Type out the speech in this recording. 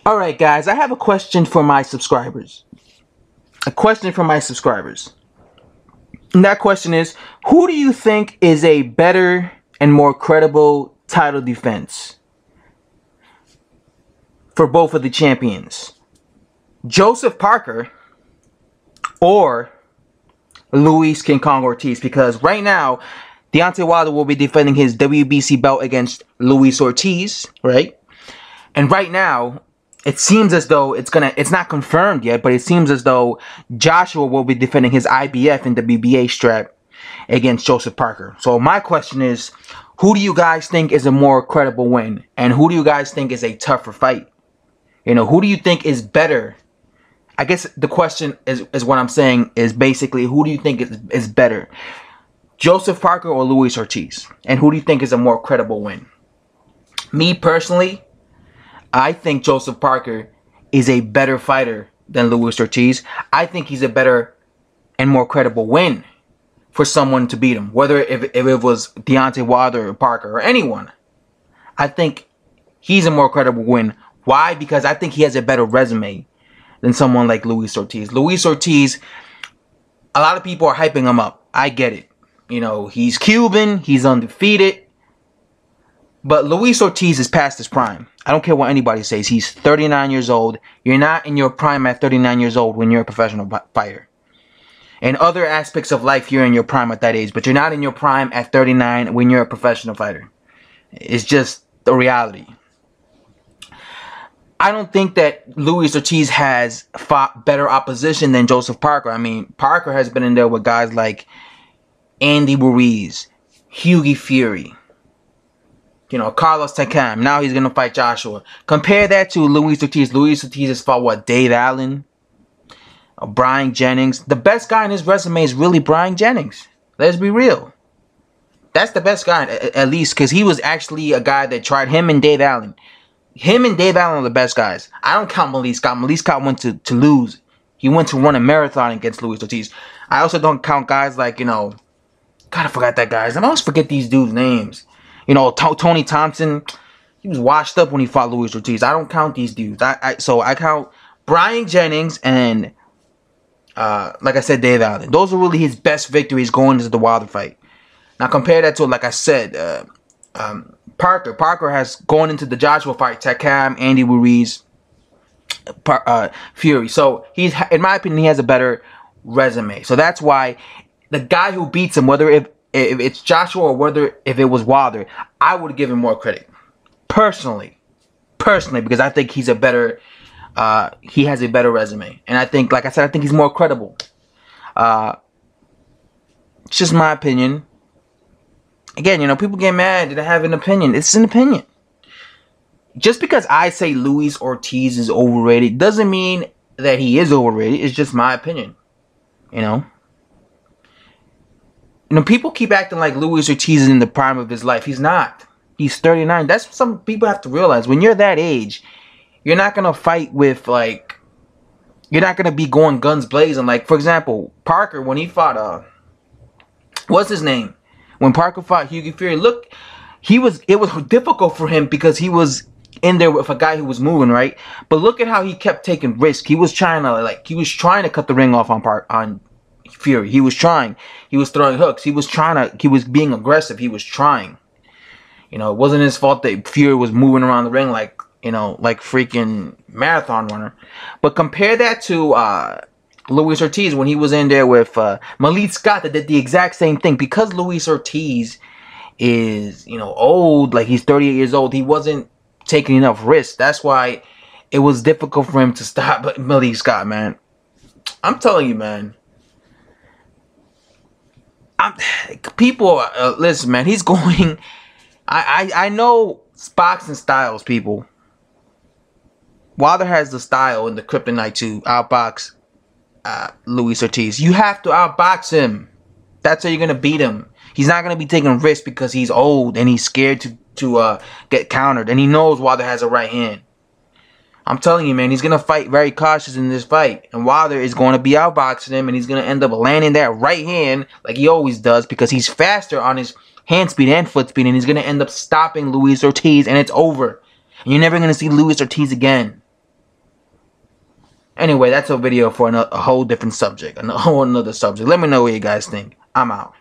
Alright guys, I have a question for my subscribers. A question for my subscribers. And that question is, who do you think is a better and more credible title defense for both of the champions? Joseph Parker or Luis King Kong Ortiz? Because right now, Deontay Wilder will be defending his WBC belt against Luis Ortiz, right? And right now, it seems as though it's not confirmed yet, but it seems as though Joshua will be defending his IBF and WBA strap against Joseph Parker. So my question is, who do you guys think is a more credible win? And who do you guys think is a tougher fight? You know, who do you think is better? I guess the question is what I'm saying is basically, who do you think is better? Joseph Parker or Luis Ortiz? And who do you think is a more credible win? Me personally, I think Joseph Parker is a better fighter than Luis Ortiz. I think he's a better and more credible win for someone to beat him. Whether if it was Deontay Wilder or Parker or anyone. I think he's a more credible win. Why? Because I think he has a better resume than someone like Luis Ortiz. Luis Ortiz, a lot of people are hyping him up. I get it. You know, he's Cuban. He's undefeated. But Luis Ortiz is past his prime. I don't care what anybody says. He's 39 years old. You're not in your prime at 39 years old when you're a professional fighter. In other aspects of life, you're in your prime at that age. But you're not in your prime at 39 when you're a professional fighter. It's just the reality. I don't think that Luis Ortiz has fought better opposition than Joseph Parker. I mean, Parker has been in there with guys like Andy Ruiz, Hughie Fury, you know, Carlos Takam. Now he's going to fight Joshua. Compare that to Luis Ortiz. Luis Ortiz has fought, what, Dave Allen? Brian Jennings. The best guy in his resume is really Brian Jennings. Let's be real. That's the best guy, at least, because he was actually a guy that tried him and Dave Allen. Him and Dave Allen are the best guys. I don't count Malik Scott. Malik Scott went to lose. He went to run a marathon against Luis Ortiz. I also don't count guys like, you know, God, I forgot that guy's name. I always forget these dudes' names. You know, Tony Thompson, he was washed up when he fought Luis Ortiz. I don't count these dudes. So I count Brian Jennings and, like I said, Dave Allen. Those are really his best victories going into the Wilder fight. Now compare that to, like I said, Parker. Parker has gone into the Joshua fight, Takam, Andy Ruiz, Fury. So he's, in my opinion, he has a better resume. So that's why the guy who beats him, whether if it's Joshua or whether if it was Wilder, I would give him more credit. Personally, because I think he's a better, he has a better resume. And I think, like I said, I think he's more credible. It's just my opinion. Again, you know, people get mad that I have an opinion. It's an opinion. Just because I say Luis Ortiz is overrated doesn't mean that he is overrated. It's just my opinion. You know? You know, people keep acting like Luis Ortiz is in the prime of his life. He's not. He's 39. That's what some people have to realize. When you're that age, you're not going to fight with, like, you're not going to be going guns blazing. Like, for example, Parker, when he fought, what's his name? When Parker fought Hughie Fury, look, it was difficult for him because he was in there with a guy who was moving, right? But look at how he kept taking risks. He was trying to cut the ring off on Fury. He was trying. He was throwing hooks. He was being aggressive. He was trying. You know, it wasn't his fault that Fury was moving around the ring like, you know, like freaking marathon runner. But compare that to Luis Ortiz when he was in there with Malik Scott that did the exact same thing. Because Luis Ortiz is, you know, old, like he's 38 years old, he wasn't taking enough risks. That's why it was difficult for him to stop Malik Scott, man. I'm telling you, man. People, listen, man, he's going. I know boxing styles, people. Wilder has the style and the kryptonite to outbox Luis Ortiz. You have to outbox him. That's how you're gonna beat him. He's not gonna be taking risks because he's old and he's scared to get countered, and he knows Wilder has a right hand. I'm telling you, man, he's going to fight very cautious in this fight. And Wilder is going to be outboxing him, and he's going to end up landing that right hand like he always does because he's faster on his hand speed and foot speed, and he's going to end up stopping Luis Ortiz, and it's over. And you're never going to see Luis Ortiz again. Anyway, that's a video for a whole different subject. A whole another subject. Let me know what you guys think. I'm out.